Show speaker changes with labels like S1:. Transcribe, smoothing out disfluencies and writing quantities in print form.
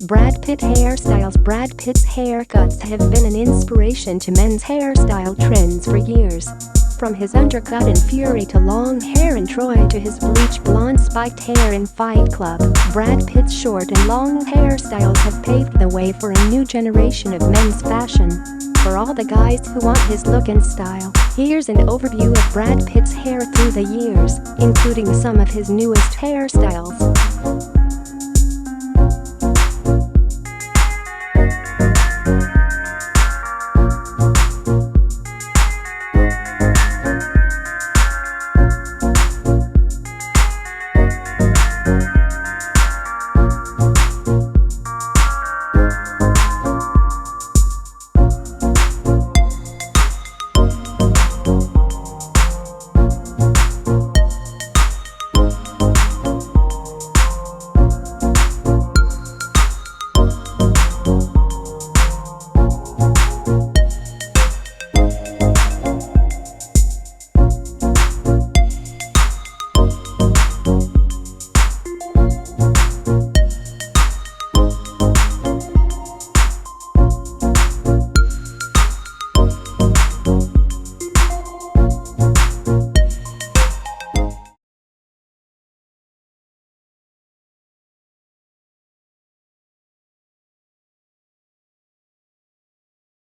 S1: Brad Pitt hairstyles. Brad Pitt's haircuts have been an inspiration to men's hairstyle trends for years. From his undercut in Fury to long hair in Troy to his bleach blonde spiked hair in Fight Club, Brad Pitt's short and long hairstyles have paved the way for a new generation of men's fashion. For all the guys who want his look and style, here's an overview of Brad Pitt's hair through the years, including some of his newest hairstyles.